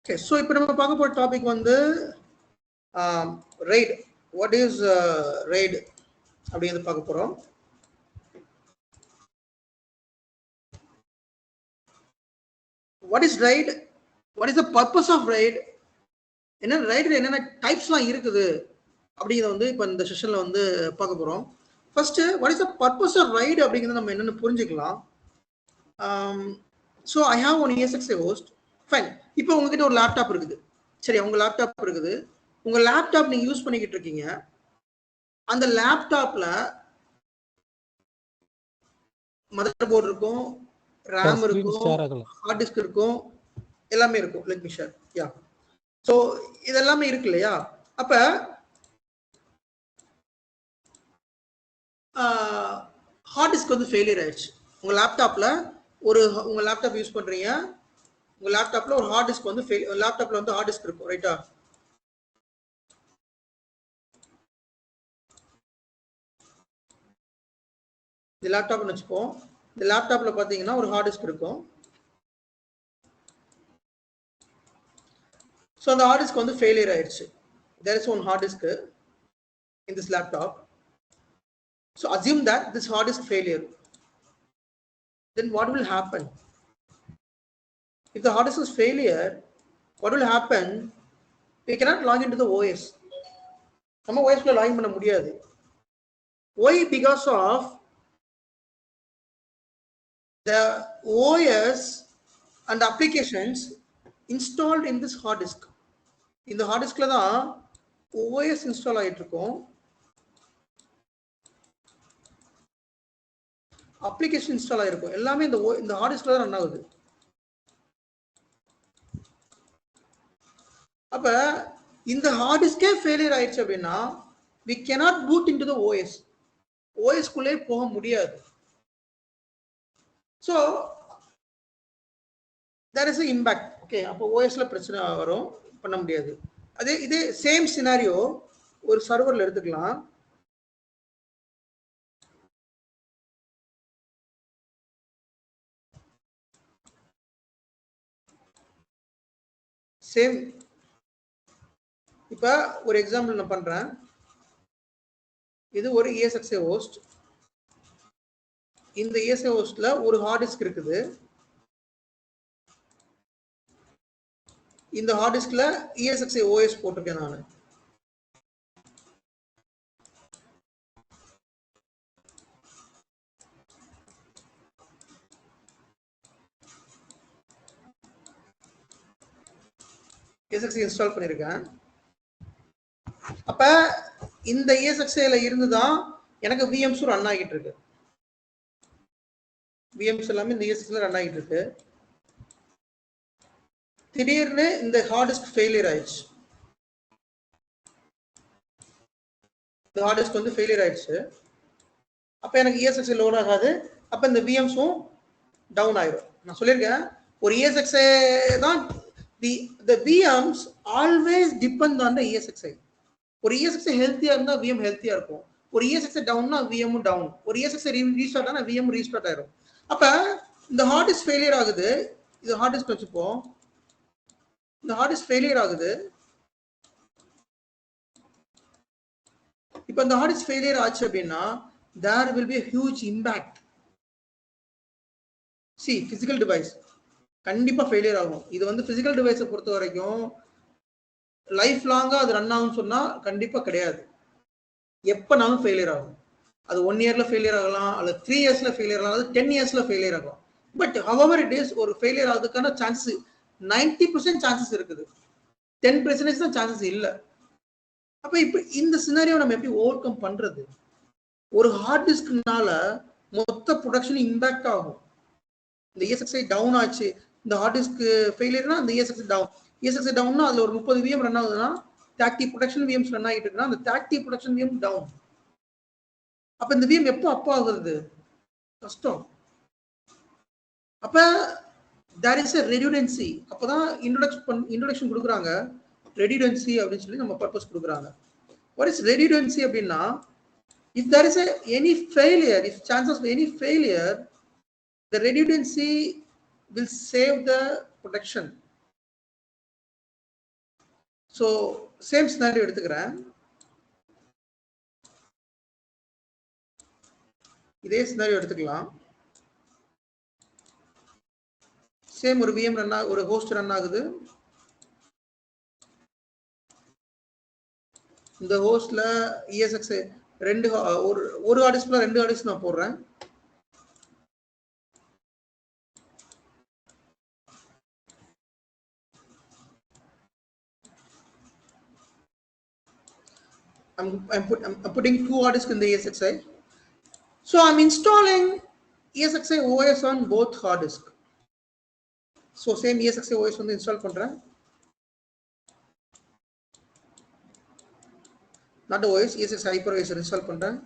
Okay, so இப்போ நம்ம பார்க்க போற டாபிக் வந்து RAID. What is RAID அப்படிங்கிறது பார்க்க போறோம். What is RAID? What is the purpose of RAID? என்ன RAID என்னென்ன டைப்ஸ்லாம் இருக்குது அப்படிங்கிறத வந்து இப்போ இந்த செஷன்ல வந்து பார்க்க போறோம். First what is the purpose of RAID அப்படிங்கிறத நம்ம என்னன்னு புரிஞ்சுக்கலாம். So I have one ESXi host. Fine. இப்போ உங்ககிட்ட ஒரு லேப்டாப் இருக்குது. சரி, உங்க லேப்டாப் இருக்குது. உங்க லேப்டாப் நீங்க யூஸ் பண்ணிக்கிட்டு இருக்கீங்க. அந்த லேப்டாப்ல மதர் போர்டு இருக்கும், RAM இருக்கும், ஹார்ட் டிஸ்க் இருக்கும், எல்லாமே இருக்கும். Let me share. Yeah. So இதெல்லாமே இருக்கு இல்லையா? அப்ப ஹார்ட் டிஸ்க் வந்து ஃபெயிலியர் ஆயிடுச்சு. உங்க லேப்டாப்ல உங்க லேப்டாப் யூஸ் பண்றீங்க. உங்க லேப்டாப்ல ஒரு ஹார்ட் டிஸ்க் வந்து லேப்டாப்ல வந்து ஹார்ட் டிஸ்க் இருக்கும், ரைட்டா? இந்த லேப்டாப்னு வச்சுப்போம். இந்த லேப்டாப்ல பாத்தீங்கன்னா ஒரு ஹார்ட் டிஸ்க் இருக்கும். ஸோ அந்த ஹார்ட் டிஸ்க் வந்து ஃபெயிலியர் ஆயிடுச்சு. There is one hard disk in this laptop. So assume that this hard disk failure. Then what will happen? If the hard disk is failure, what will happen? We cannot log into the OS. நம்ம OS ல login பண்ண முடியாது. Why? Because of the OS and applications installed in this hard disk. இந்த hard diskல தான் OS install ஆயிட்டு இருக்கும். Application install ஆயிருக்கும். எல்லாமே இந்த ஹார்ட் டிஸ்க்ல தான் ரன் ஆகுது. அப்ப இந்த ஹார்ட் டிஸ்கே ஃபெயிலியர் ஆயிடுச்சு அப்படின்னா we cannot boot into the OS. OS குள்ளே போக முடியாது. So there is an impact. Okay, அப்போ OS ல பிரச்சனை வரும், பண்ண முடியாது. இதே சேம் சினாரியோ ஒரு சர்வர்ல எடுத்துக்கலாம். சேம் இப்ப ஒரு எக்ஸாம்பிள் நான் பண்றேன். இது ஒரு ESXi host. இந்த ESXi hostல ஒரு ஹார்ட் டிஸ்க் இருக்குது. இந்த ஹார்ட் டிஸ்க்ல ESXi OS போட்டிருக்கேன் நான். ESXi இன்ஸ்டால் பண்ணிருக்கேன். அப்ப இந்த ESXiல இருந்து தான் எனக்கு VMs ரன் ஆகிட்டு இருக்கு. VMs எல்லாமே இந்த ESXiல ரன் ஆகிட்டு இருக்கு. திடீர்னு இந்த ஹார்ட் டிஸ்க் ஃபெயிலியர் ஆயிடுச்சு. இந்த ஹார்ட் டிஸ்க் வந்து ஃபெயிலியர் ஆயிடுச்சு. அப்ப எனக்கு ESXi லோட் ஆகாது. அப்ப இந்த VMஸும் டவுன் ஆயிடும். நான் சொல்லியிருக்கேன், ஒரு ESXi தான் the VMs always depend on the ESXi. ஒரு ESXi ஹெல்த்தியா இருந்தா VM ஹெல்த்தியா இருக்கும். ஒரு ESXi டவுன்னா VM டவுன். ஒரு ESXi ரீஸ்டார்ட் ஆனா VM ரீஸ்டார்ட் ஆயிடும். அப்ப இந்த ஹார்ட் டிஸ்க் ஃபெயிலியர் ஆகுது. இது ஹார்ட் டிஸ்க் வச்சுப்போம். இந்த ஹார்ட் டிஸ்க் ஃபெயிலியர் ஆகுது. இப்போ இந்த ஹார்ட் டிஸ்க் ஃபெயிலியர் ஆச்சு அப்படின்னா there will be a huge impact. See, physical device கண்டிப்பா ஃபெயிலியர் ஆகும். இது வந்து பிசிக்கல் டிவைஸை பொறுத்த வரைக்கும் லைஃப் லாங்கா அது ரன் ஆகும்னு சொன்னா கண்டிப்பா கிடையாது. எப்பனாலும் ஃபெயிலியர் ஆகும். அது 1 இயர்ல ஃபெயிலியர் ஆகலாம், அல்லது 3 இயர்ஸ்ல ஃபெயிலியர் ஆகலாம், அது 10 இயர்ஸ்ல ஃபெயிலியர் ஆகும். பட் ஹவவர் இட் இஸ், ஒரு ஃபெயிலியர் ஆகுதுக்கான சான்சஸ் 90% சான்சஸ் இருக்குது. 10% தான் சான்சஸ் இல்ல. அப்ப இப்ப இந்த சினாரியோ நம்ம எப்படி ஓவர் கம் பண்றது? ஒரு ஹார்ட் டிஸ்க்னால மொத்த ப்ரொடக்ஷன் இம்பாக்ட் ஆகும். இந்த ESXi டவுன் ஆச்சு, இந்த ஹார்ட் டிஸ்க் ஃபெயிலியர்னா அந்த ESXi டவுன். ESXi டவுன்னா அதுல ஒரு 30 VM ரன் ஆகுதுன்னா 30 ப்ரொடக்ஷன் VMs ரன் ஆகிட்டு இருக்குன்னா அந்த 30 ப்ரொடக்ஷன் VM டவுன். அப்ப இந்த VM எப்போ அப் ஆகுறது? கஷ்டம். அப்ப there is a redundancy. அப்பதான் இன்ட்ரோடக்ஷன் கொடுக்குறாங்க. redundancy அப்படின்னு சொல்லி நம்ம பர்பஸ் கொடுக்குறாங்க. what is redundancy அப்படின்னா, if there is any failure, if chances of any failure, the redundancy will save the protection. So same scenario எடுத்துக்கிறேன். இதே சினாரியோ எடுத்துக்கலாம். சேம் ஒரு VM ரன் ஒரு ஹோஸ்ட் ரன் ஆகுது. இந்த ஹோஸ்ட்ல ESX ஒரு ஹார்ட் டிஸ்க்ல 2 ஹார்ட் டிஸ்க் நான் போடுறேன். I'm putting 2 hard disks in the ESXi. So I'm installing ESXi OS on both hard disk. So same ESXi OS வந்து install பண்றேன். Not the OS, ESXi hypervisor install பண்றேன்.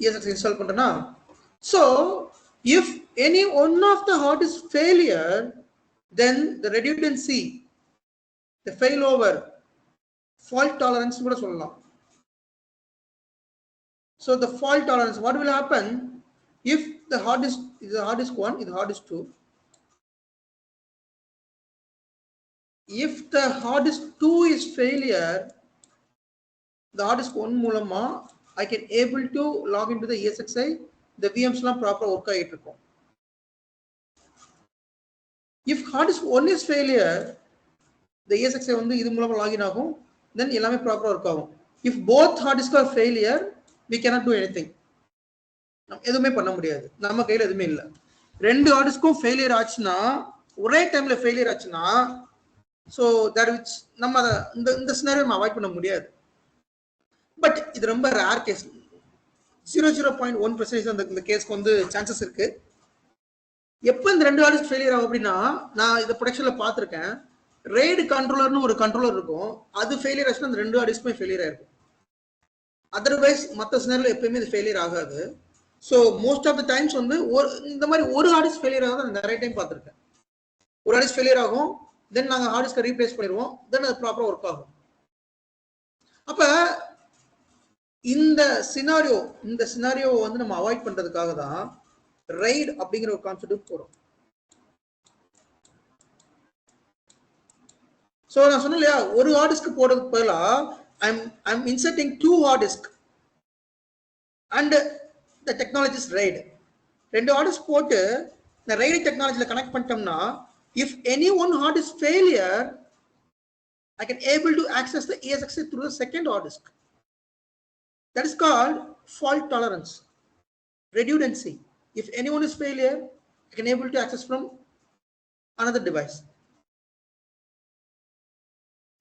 ESXi install பண்றேனா? So if any one of the hard disk failure, then the redundancy, the failover, fault tolerance கூட சொல்லலாம். So the fault tolerance, what will happen if the hard disk is the hard disk 1, is hard disk 2. If the hard disk 2 is failure, the hard disk 1 மூலமா I can able to log into the ESXi, the VMs லாம் proper work ஆயிட்டு இருக்கும். If hard disk 1 is failure, the ESXi வந்து இது மூலமா login ஆகும், then எல்லாமே proper work ஆகும். If both hard disk are failure, we cannot do anything. நம்ம எதுவுமே பண்ண முடியாது, நம்ம கையில எதுவுமே இல்லை. 2 hard disக்கும் failure ஆச்சுன்னா, ஒரே டைம்ல failure ஆச்சுன்னா, so that which நம்ம இந்த scenario நம்ம அவாய்ட் பண்ண முடியாது. பட் இது ரொம்ப ரேர் கேஸ். 0.1% இந்த கேஸ்க்கு வந்து சான்சஸ் இருக்கு. எப்போ இந்த 2 ஹார்ட் டிஸ்க் ஃபெயிலியர் ஆகும் அப்படின்னா, நான் இதை ப்ரொடக்ஷன்ல பார்த்துருக்கேன். ரெய்டு கண்ட்ரோலர்னு ஒரு கண்ட்ரோலர் இருக்கும், அது ஃபெயிலியர் ஆச்சுன்னா அந்த 2 ஹார்ட் டிஸ்க்குமே ஃபெயிலியர் ஆயிருக்கும். அதர்வைஸ் மற்ற சினாரியில் எப்பயுமே இது ஃபெயிலியர் ஆகாது. So most of the times வந்து இந்த மாதிரி ஒரு ஹார்ட் டிஸ்க் ஃபெயிலியர் ஆகாது. நான் நிறைய டைம் பார்த்துருக்கேன். ஒரு ஹார்ட் டிஸ்க் ஃபெயிலியர் ஆகும், தென் நாங்கள் ஹார்ட் டிஸ்கை ரீப்ளேஸ் பண்ணிடுவோம், தென் அது ப்ராப்பராக ஒர்க் ஆகும். அப்போ இந்த சினாரியோ வந்து நம்ம அவாய்ட் பண்றதுக்காக தான் ரைட் அப்படிங்கிற ஒரு கான்செப்ட் போறோம். சோ நான் சொன்னேன் இல்லையா, ஒரு ஹார்ட் டிஸ்க் போடுறதுக்கு பதிலா I'm inserting 2 hard disk and the technology is RAID. 2 hard disk போட்டு இந்த RAID டெக்னாலஜில கனெக்ட் பண்ணிட்டோம்னா, if any one hard disk failure, I can able to access the ESXi through the second hard disk. That is called fault tolerance, redundancy. If anyone is failure, I can able to access from another device.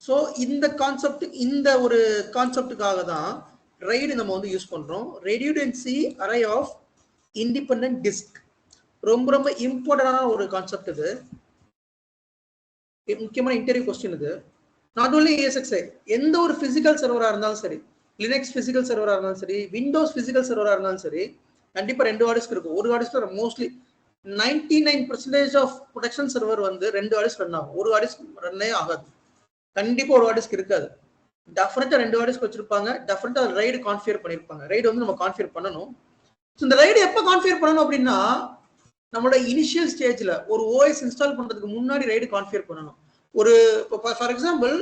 So இந்த concept, இந்த ஒரு கான்செப்டுக்காக தான் RAID நம்ம வந்து use பண்றோம். redundancy array of independent disk. ரொம்ப ரொம்ப இம்பார்ட்டன்டான ஒரு கான்செப்ட் இது. முக்கியமான இன்டர்வியூ கொஸ்டின் இது. நாட் ஓன்லி ESXi, எந்த ஒரு பிசிக்கல் சர்வரா இருந்தாலும் சரி, லினக்ஸ் பிசிக்கல் சர்வரா இருந்தாலும் சரி, விண்டோஸ் பிசிக்கல் சர்வரா இருந்தாலும் சரி, கண்டிப்பா 2 ஹார்ட் டிஸ்க் இருக்கும். ஒரு ஹார்ட் டிஸ்க்ல மோஸ்ட்லி 99% ஆஃப் ப்ரொடக்ஷன் சர்வர் வந்து 2 ஹார்ட் டிஸ்க் ரன் ஆகும். ஒரு ஹார்ட் டிஸ்க் ரன்னே ஆகாது. கண்டிப்பா ஒரு ஹார்ட் டிஸ்க் இருக்காது. டெஃபினட்டா 2 ஹார்ட் டிஸ்க் வச்சிருப்பாங்க. டெஃபினட்டா ரைடு கான்ஃபிகர் பண்ணிருப்பாங்க. ரைடு வந்து நம்ம கான்ஃபிகர் பண்ணணும். இந்த ரைடு எப்ப கான்ஃபிகர் பண்ணணும் அப்படின்னா, நம்மளோட இனிஷியல் ஸ்டேஜ்ல ஒரு OS இன்ஸ்டால் பண்றதுக்கு முன்னாடி ரைடு கான்ஃபிகர் பண்ணணும். ஒரு ஃபார் எக்ஸாம்பிள்,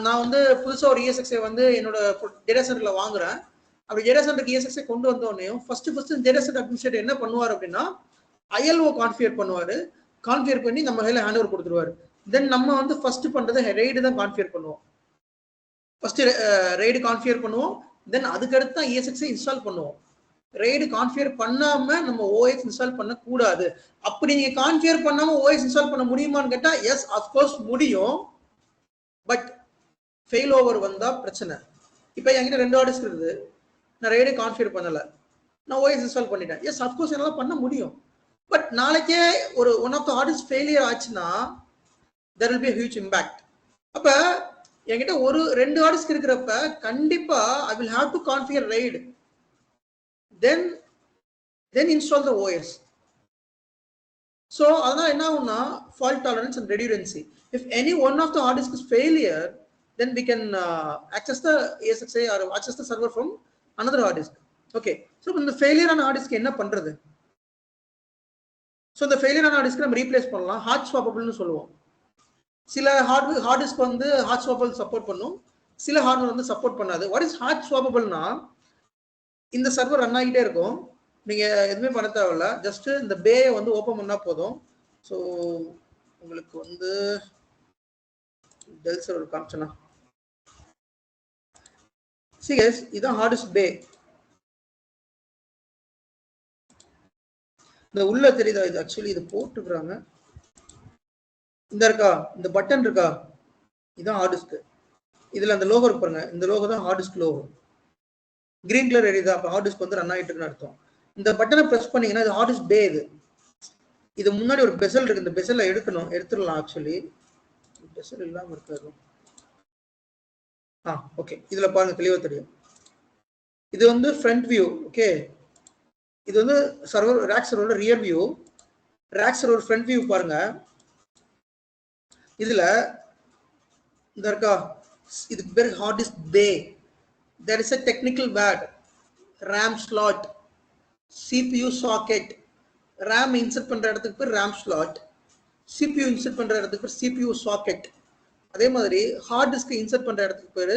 நான் வந்து புதுசா ஒரு ESXi வந்து என்னோட டேட்டா சென்டர்ல வாங்குறேன். அப்படி டேட்டா சென்டருக்கு ESXi கொண்டு வந்தோடனே ஃபர்ஸ்ட் டேட்டா சென்டர் அட்மினிஸ்ட்ரேட்டர் என்ன பண்ணுவார் அப்படின்னா, ILO கான்ஃபிகர் பண்ணுவாரு. கான்ஃபிகர் பண்ணி நம்ம கையில ஹேண்ட் ஓவர் கொடுத்துருவாரு. தென் நம்ம வந்து ஃபர்ஸ்ட் பண்றது ரைடு தான் கான்ஃபிகர் பண்ணுவோம். ஃபர்ஸ்ட் ரைடு கான்ஃபிகர் பண்ணுவோம், தென் அதுக்கடுத்து தான் ESXi இன்ஸ்டால் பண்ணுவோம். ரைடு கான்ஃபிகர் பண்ணாம நம்ம OS இன்ஸ்டால் பண்ண கூடாது. அப்படி நீங்க கான்ஃபிகர் பண்ணாம OS இன்ஸ்டால் பண்ண முடியுமான்னு கேட்டா, எஸ் அஃப்கோர்ஸ் முடியும். பட் ஃபெயில் ஓவர் வந்தா பிரச்சனை. இப்போ என்கிட்ட 2 ஹார்ட் டிஸ்க் இருக்குது, நான் ரைடு கான்ஃபிகர் பண்ணல, நான் OS இன்ஸ்டால் பண்ணிட்டேன். எஸ் அஃப்கோர்ஸ் என்னால பண்ண முடியும். பட் நாளைக்கே ஒரு one of the hard disk failure ஆச்சுன்னா there will be a huge impact. அப்ப என்கிட்ட ஒரு 2 ஹார்ட் டிஸ்க் இருக்கிறப்ப கண்டிப்பா I will have to configure RAID, then install the OS. So அதனால என்ன ஆகும்னா, fault tolerance and redundancy. If any one of the hard disk is failure, then we can access the ESXi or access the server from another hard disk. Okay, so இந்த failure ஆன hard disk என்ன பண்றது? So இந்த failure ஆன disk நம்ம replace பண்ணலாம். Hot ஸ்வாப்பபிள்னு சொல்லுவோம். சில ஹார்ட் டிஸ்க் வந்து ஹாட் ஸ்வாப்பபிள் சப்போர்ட் பண்ணும், சில ஹார்ட்வேர் வந்து சப்போர்ட் பண்ணாது. வாட் இஸ் ஹாட் ஸ்வாப்பபிள்னா, இந்த சர்வர் ரன் ஆகிட்டே இருக்கும், நீங்க எதுவுமே பண்ண தேவையில்ல, ஜஸ்ட் இந்த பேயை வந்து ஓப்பன் பண்ணா போதும். ஸோ உங்களுக்கு வந்து டெல் சர்வர் காமிச்சனா, சிஎஸ் இதுதான் ஹார்ட் டிஸ்க் பே. இந்த உள்ள தெரியுதா, இது ஆக்சுவலி இது போட்டுக்கிறாங்க, இந்த இருக்கா, இந்த பட்டன் இருக்கா, இதுதான் ஹார்ட் டிஸ்க். இதுல அந்த லோகோ இருக்கு பாருங்க, இந்த லோகோ தான் hard disk logo. Green colour எரியுதா, அப்போ ஹார்ட் டிஸ்க் வந்து ரன் ஆகிட்டு இருக்குன்னு அர்த்தம். இந்த பட்டனை பிரஸ் பண்ணீங்கன்னா இது ஹார்ட் டிஸ்க் பே. இது முன்னாடி ஒரு பெசல் இருக்கு, இந்த பெசலை எடுத்துடலாம். ஆக்சுவலி பெசல் இல்லாம இருக்காது. ஓகே, இதுல பாருங்க தெளிவா தெரியும். இது வந்து ஃப்ரண்ட் வியூ. ஓகே, இது வந்து சர்வர் ரேக் சர்வரோட rear view. Rack server front view பாருங்க. இதுல இந்த இருக்கா, இது பேர் hard disk bay. there is a technical word, RAM slot, CPU socket. RAM insert பண்ற இடத்துக்கு பேர் RAM slot, CPU இன்சர்ட் பண்ற இடத்துக்கு பேர் CPU socket. அதே மாதிரி ஹார்ட் டிஸ்க் இன்சர்ட் பண்ற இடத்துக்கு பேர்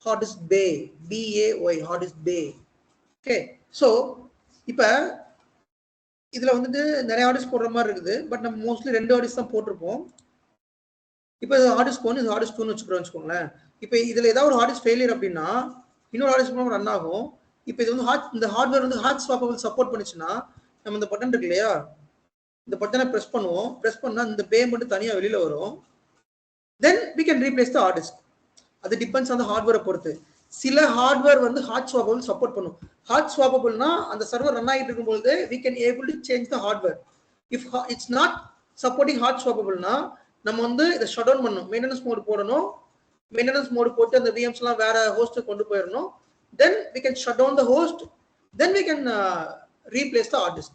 ஹார்ட் டிஸ்க் பே, BAY, ஹார்ட் டிஸ்க் பே. ஓகே, ஸோ இப்போ இதுல வந்துட்டு நிறைய ஹார்ட் டிஸ்க் போடுற மாதிரி இருக்குது, பட் நம்ம மோஸ்ட்லி 2 ஹார்ட் டிஸ்க் தான் போட்டிருப்போம். இப்போ ஹார்ட் டிஸ்க் 1, இது ஹார்ட் டிஸ்க் 2ன்னு வச்சுக்கோங்களேன். இப்போ இதுல ஏதாவது ஒரு ஹார்ட் டிஸ்க் ஃபெயிலியர் அப்படின்னா இன்னொரு ஹார்ட் டிஸ்க் ரன் ஆகும். இப்போ இது வந்து இந்த ஹார்ட்வேர் வந்து ஹார்ட் ஸ்வாப்பபிள் சப்போர்ட் பண்ணுச்சுன்னா, நம்ம இந்த பட்டன் இருக்கு இல்லையா, இந்த பட்டனை பிரஸ் பண்ணுவோம். பிரஸ் பண்ணா இந்த பே மட்டும் தனியா வெளியில வரும். தென் we can replace the hard disk. அது டிபெண்ட்ஸ் ஆன் ஹார்ட்வேரை பொறுத்து. சில ஹார்ட்வேர் வந்து ஹார்ட் ஸ்வாப்பபிள் சப்போர்ட் பண்ணும். ஹார்ட் ஸ்வாப்பபிள்னா அந்த சர்வர் ரன் ஆகிட்டு இருக்கும்போது we can able to change the hardware. if it's not supporting hard swappableனா நம்ம வந்து இதை ஷட் டவுன் பண்ணணும், மெயின்டெனன்ஸ் மோட் போடணும். மெயின்டெனன்ஸ் மோட் போட்டு அந்த VMs எல்லாம் வேற ஹோஸ்ட்டுக்கு கொண்டு போயிடணும். then we can shut down the host, then we can replace the hard disk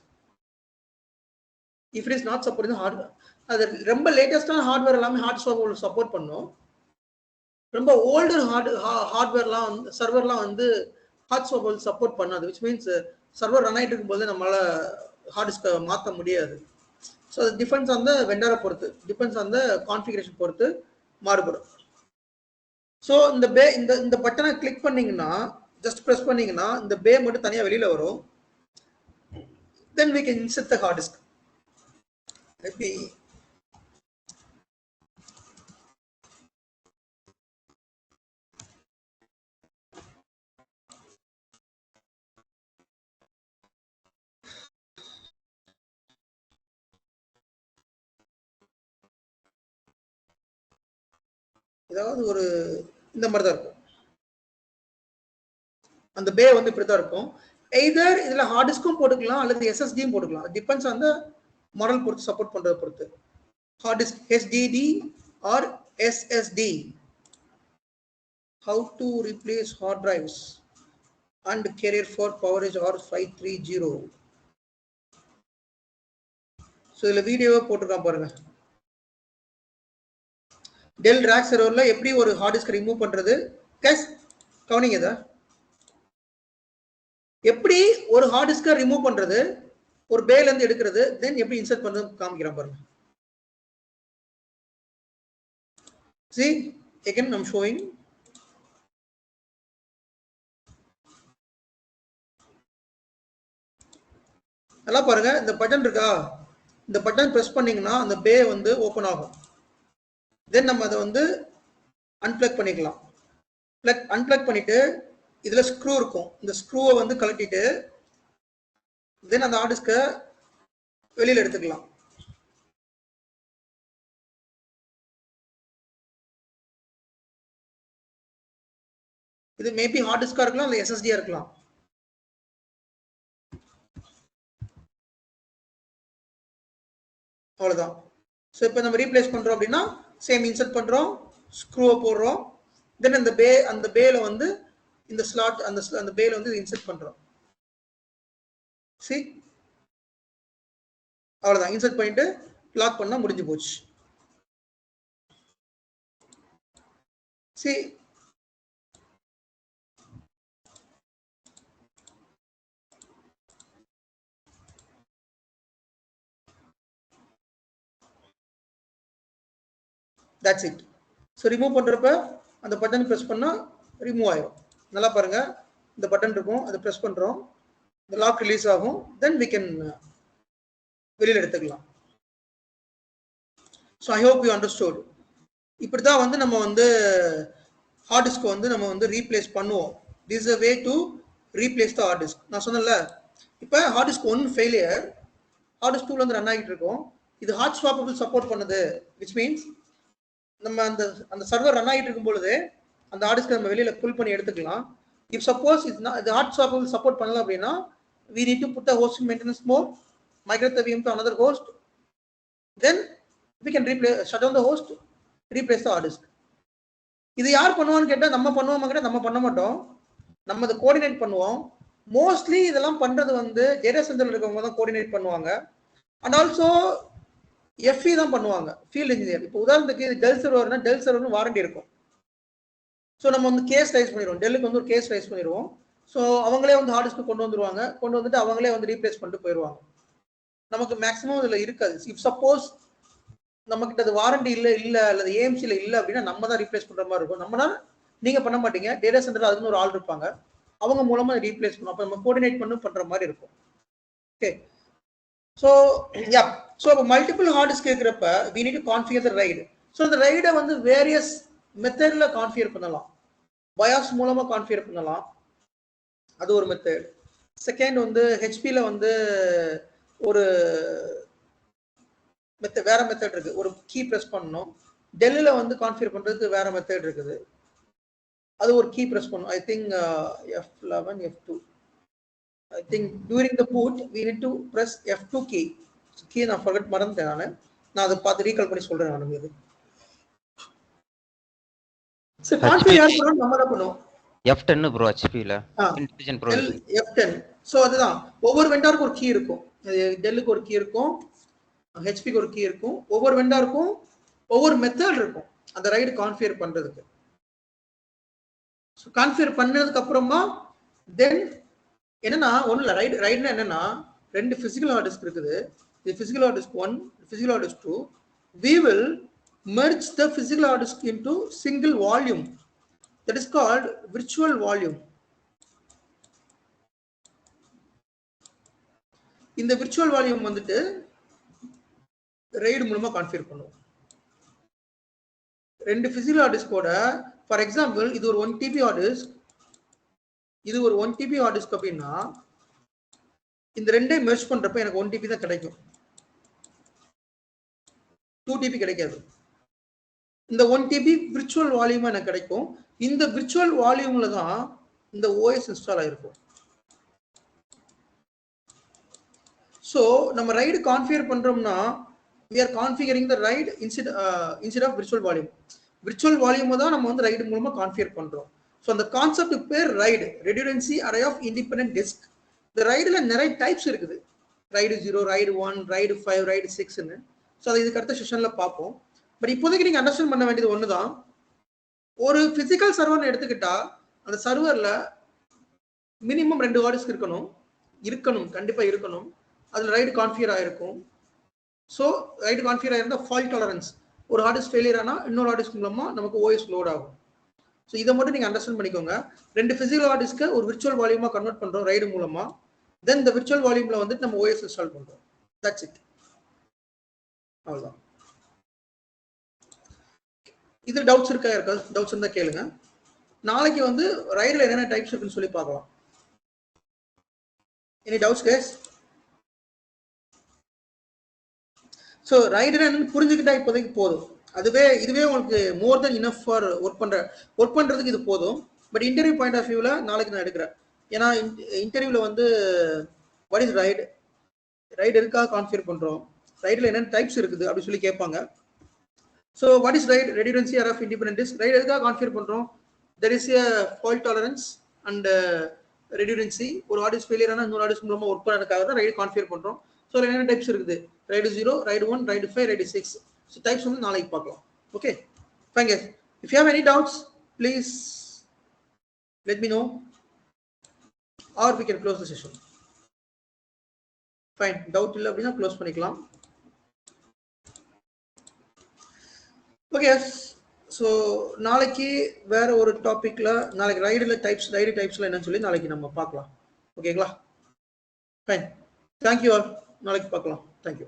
if it is not supporting the hardware. அது ரொம்ப லேட்டஸ்டான ஹார்ட்வேர் எல்லாமே ஹார்ட் ஸ்வாப்பபிள் சப்போர்ட் பண்ணும். ரொம்ப ஓல்டர் ஹார்ட்வேர்லாம் வந்து சர்வர்லாம் வந்து ஹார்ட் ஸ்வாப்பபிள் சப்போர்ட் பண்ணாது, which means சர்வர் ரன் ஆகிட்டு இருக்கும்போது நம்மளால ஹார்ட் டிஸ்கை மாற்ற முடியாது. ஸோ அது டிபெண்ட்ஸ் ஆன் த வெண்டரை பொறுத்து, டிபெண்ட்ஸ் ஆன் த கான்ஃபிகரேஷன் பொறுத்து மாறுபடும். ஸோ இந்த பே இந்த பட்டனை கிளிக் பண்ணீங்கன்னா, ஜஸ்ட் ப்ரெஸ் பண்ணீங்கன்னா இந்த பே மட்டும் தனியாக வெளியில வரும். தென் we can insert the hard disk. Let me ஏதாவது ஒரு இந்த மாதிரி தான் இருக்கும். அந்த பே வந்து இப்படி தான் இருக்கும். எய்தர் இதுல ஹார்ட் டிஸ்க்கும் போட்டுக்கலாம் அல்லது SSDயும் போட்டுக்கலாம். டிபெண்ட்ஸ் ஆன் த மாடல் பொறுத்து, சப்போர்ட் பண்றதை பொறுத்து. Hard disk HDD or SSD. How to replace hard drives and carrier for PowerEdge R530. So இதுல வீடியோவை போட்டிருக்கான் பாருங்க. டெல் ரேக் சர்வர்ல எப்படி ஒரு ஹார்ட் டிஸ்க் ரிமூவ் பண்றது, கேஸ் கவனிங்க. இதை எப்படி ஒரு ஹார்ட் டிஸ்கை ரிமூவ் பண்றது, ஒரு பேல இருந்து எடுக்கிறது, தென் எப்படி இன்சர்ட் பண்றது காமிக்கிறேன் பாருங்க. See, again I'm showing. நல்லா பாருங்க, இந்த பட்டன் இருக்கா, இந்த பட்டன் பிரஸ் பண்ணீங்கன்னா அந்த பே வந்து ஓபன் ஆகும். தென் நம்ம அதை வந்து அன்பிளக் பண்ணிக்கலாம். அன்பிளக் பண்ணிட்டு இதுல ஸ்க்ரூ இருக்கும், இந்த ஸ்க்ரூவை வந்து கழட்டிட்டு தென் அந்த ஹார்ட் டிஸ்கை வெளியில எடுத்துக்கலாம். இது மேபி ஹார்ட் டிஸ்கா இருக்கலாம் இல்ல SSD இருக்கலாம். அவ்வளவுதான். ஸோ இப்போ நம்ம ரீப்ளேஸ் பண்றோம் அப்படின்னா சேம் இன்சர்ட் பண்றோம், ஸ்க்ரூவை போடுறோம், தென் அந்த பேல வந்து இந்த ஸ்லாட் அந்த பேல வந்து இன்சர்ட் பண்றோம். See, அவ்வளவுதான். இன்சர்ட் பண்ணிட்டு லாக் பண்ணா முடிஞ்சு போச்சு. See, that's it. So remove பண்ணுறப்ப அந்த பட்டன் ப்ரெஸ் பண்ணால் ரிமூவ் ஆயிடும். நல்லா பாருங்க, இந்த பட்டன் இருக்கும், அதை ப்ரெஸ் பண்ணுறோம், இந்த லாக் ரிலீஸ் ஆகும், தென் வி கேன் வெளியில் எடுத்துக்கலாம். So I hope you understood. இப்படி தான் வந்து நம்ம வந்து ஹார்ட் டிஸ்க் வந்து நம்ம வந்து ரீப்ளேஸ் பண்ணுவோம். This is a way to replace the hard disk. நான் சொன்னேன்ல, இப்போ hard disk 1 failure, hard disk 2 வந்து ரன் ஆகிட்டு இருக்கும். இது ஹார்ட் ஸ்வாப்பபிள் சப்போர்ட் பண்ணுது, விச் மீன்ஸ் நம்ம அந்த அந்த சர்வர் ரன் ஆகிட்டு இருக்கும் பொழுது அந்த ஹார்ட் டிஸ்க் நம்ம வெளியில புல் பண்ணி எடுத்துக்கலாம். இஃப் சப்போஸ் இது ஹார்ட் ஸ்வாப்பபிள் சப்போர்ட் பண்ணல அப்படின்னா we need to put the host in maintenance mode, migrate the VM to another host, then we can shut down the host, replace the hard disk. இது யார் பண்ணுவான்னு கேட்டா நம்ம பண்ணுவோமா கேட்டா நம்ம பண்ண மாட்டோம், நம்ம அதை கோஆர்டினேட் பண்ணுவோம். மோஸ்ட்லி இதெல்லாம் பண்றது வந்து டேட்டா சென்டர்ல இருக்கவங்க தான் கோஆர்டினேட் பண்ணுவாங்க. அண்ட் ஆல்சோ எஃப்இ தான் பண்ணுவாங்க, ஃபீல்ட் இன்ஜினியர். இப்போ உதாரணத்துக்கு டெல் சர்வர்னா டெல் சர்வர்னு வாரண்டி இருக்கும். ஸோ நம்ம வந்து கேஸ் ரைஸ் பண்ணிடுவோம், டெல்லுக்கு வந்து ஒரு கேஸ் ரைஸ் பண்ணிடுவோம். ஸோ அவங்களே வந்து ஹார்ட் டிஸ்க்கு கொண்டு வந்துருவாங்க, கொண்டு வந்துட்டு அவங்களே வந்து ரீப்ளேஸ் பண்ணிட்டு போயிடுவாங்க. நமக்கு மேக்ஸிமம் இதில் இருக்காது. இஃப் சப்போஸ் நம்மகிட்ட அது வாரண்டி இல்லை அல்லது ஏஎம்சியில் இல்லை அப்படின்னா நம்ம தான் ரீப்ளேஸ் பண்ணுற மாதிரி இருக்கும். நம்மனா நீங்கள் பண்ண மாட்டீங்க, டேட்டா சென்டரில் அதுன்னு ஒரு ஆள் இருப்பாங்க, அவங்க மூலமாக ரீப்ளேஸ் பண்ணும். அப்போ நம்ம கோஆர்டினேட் பண்ணி பண்ணுற மாதிரி இருக்கும். ஓகே, ஸோ யா, ஸோ அப்போ மல்டிபிள் ஹார்ட் டிஸ்க் இருக்கிறப்ப we need to configure the RAID. So அந்த ரைடை வந்து வேரியஸ் மெத்தட்ல கான்ஃபிகர் பண்ணலாம். பயாஸ் மூலமாக கான்ஃபிகர் பண்ணலாம், அது ஒரு மெத்தட். செகண்ட் வந்து ஹெச்பியில் வந்து ஒரு வேற மெத்தட் இருக்கு, ஒரு கீ ப்ரெஸ் பண்ணணும். டெல்லில் வந்து கான்ஃபிகர் பண்ணுறதுக்கு வேற மெத்தட் இருக்குது, அது ஒரு கீ ப்ரெஸ் பண்ணணும். I think F11 F2. I think during the boot we need to press F2 key. Key நான் forget மறந்துட்டேன், நான் அதை பார்த்து ரீகால் பண்ணி சொல்றேன். நான் இது சோ கான்ஃபிகர் யார் பண்ணனும், நம்ம தான் பண்ணுவோம். F10 ப்ரோ, ஹெச்பில இன்டெலிஜென்ட் ப்ரோ F10. சோ அதுதான், ஒவ்வொரு வெண்டாருக்கு ஒரு கீ இருக்கும். டெல்லுக்கு ஒரு கீ இருக்கும், ஹெச்பிக்கு ஒரு கீ இருக்கும். ஒவ்வொரு வெண்டாருக்கும் ஒவ்வொரு மெத்தட் இருக்கும் அந்த ரைட் கான்ஃபிகர் பண்றதுக்கு. ஸோ கான்ஃபிகர் பண்ணதுக்கு அப்புறமா தென் என்னன்னா ஒன்றும் இல்லை, ரைட்னா என்னன்னா ரெண்டு பிசிக்கல் ஹார்ட் டிஸ்க் இருக்குது. இது physical hard disk 1, physical hard disk 2. We will merge the physical hard disk into single volume, that is called virtual volume. இந்த virtual volume வந்துட்டு ரைட் மூலமா கான்ஃபிகர் பண்ணுவோம். ரெண்டு பிசிக்கல் ஹார்ட் டிஸ்கோட, ஃபார் எக்ஸாம்பிள் இது ஒரு 1 TB hard disk, இது ஒரு 1 TB hard disk அப்படின்னா இந்த ரெண்டே மெர்ஜ் பண்றப்ப எனக்கு 1 TB தான் கிடைக்கும், 2 TB கிடைக்காது. இந்த 1 TB விர்ச்சுவல் வால்யூமா எனக்கு கிடைக்கும். இந்த விர்ச்சுவல் வால்யூம்ல தான் இந்த OS இன்ஸ்டால் ஆயிருக்கும். ஸோ நம்ம ரைடு கான்ஃபிகர் பண்றோம்னா we are configuring the RAID instead of virtual volume. virtual volume தான் நம்ம வந்து ரைடு மூலமா கான்ஃபிகர் பண்றோம். ஸோ அந்த கான்செப்ட் பேர் ride, redundancy array of independent disk. இந்த ரைடுல நிறைய டைப்ஸ் இருக்குது, ரைடு 0, ரைடு 1, ரைடு 5, ரைடு 6ன்னு. ஸோ அதை இதுக்கு அடுத்த செஷன்ல பார்ப்போம். பட் இப்போதைக்கு நீங்க அண்டர்ஸ்டாண்ட் பண்ண வேண்டியது ஒண்ணுதான், ஒரு பிசிக்கல் சர்வர்னு எடுத்துக்கிட்டா அந்த சர்வர்ல மினிமம் 2 ஹார்ட் டிஸ்க் இருக்கணும், கண்டிப்பா இருக்கணும். அதுல ரைடு கான்ஃபிகர் ஆயிருக்கும். ஸோ ரைடு கான்ஃபிகர் ஆயிருந்தா ஃபால்ட் டாலரன்ஸ், ஒரு ஹார்ட் டிஸ்க் ஃபெயிலியர் ஆனால் இன்னொரு ஹார்ட் டிஸ்க் மூலமா நமக்கு OS லோட் ஆகும். ஸோ இதை மட்டும் நீங்க அண்டர்ஸ்டாண்ட் பண்ணிக்கோங்க. ரெண்டு பிசிக்கல் ஹார்ட் டிஸ்க்கை ஒரு விர்ச்சுவல் வால்யூமா கன்வெர்ட் பண்றோம் ரைடு மூலமா, தென் இந்த விர்ச்சுவல் வால்யூம்ல வந்துட்டு நம்ம OS இன்ஸ்டால் பண்றோம். தட்ஸ் இட், அவ்வளவுதான். இது டவுட்ஸ் இருக்கா? டவுட்ஸ் இருந்தா கேளுங்க. நாளைக்கு வந்து ரைடுல என்னென்ன டைப்ஸ் இருக்குன்னு சொல்லி பார்க்கலாம். Any doubts guys? ஸோ ரைடுனா என்னன்னு புரிஞ்சுக்கிட்டா இப்போதைக்கு போதும். இதுவே உங்களுக்கு more then enough for work பண்றதுக்கு இது போதும். பட் இன்டர்வியூ பாயிண்ட் ஆஃப் வியூல நாளைக்கு நான் எடுக்கிறேன். ஏன்னா இன்டர்வியூல வந்து வாட் இஸ் ரைடு இருக்கா கான்ஃபிகர் பண்றோம், ரைடுல என்னென்ன டைப்ஸ் இருக்குது அப்படி சொல்லி கேட்பாங்க. So what is RAID, redundancy array of independent disk. RAID எதுக்காக கான்ஃபிகர் பண்றோம்? there is a fault tolerance and redundancy. ஒரு ஹார்ட் டிஸ்க் ஃபெயிலியர் ஆனால் இன்னொரு ஹார்ட் டிஸ்க் மூலமா ஒர்க் பண்ணதுக்காக தான் ரைடு கான்ஃபிகர் பண்றோம். ஸோ என்னென்ன டைப்ஸ் இருக்குது, RAID 0, RAID 1, RAID 5, RAID 6. So types வந்து நாளைக்கு பார்க்கலாம். Okay fine guys. If you have any doubts please let me know or we can close the session. Fine, doubt இல்லை அப்படின்னா க்ளோஸ் பண்ணிக்கலாம். Okay yes. So நாளைக்கு வேற ஒரு டாபிக்ல நாளைக்கு ரைடு டைப்ஸ்ல என்னன்னு சொல்லி நாளைக்கு நம்ம பார்க்கலாம். ஓகேங்களா? ஃபைன். Thank you all. நாளைக்கு பார்க்கலாம். தேங்க்யூ.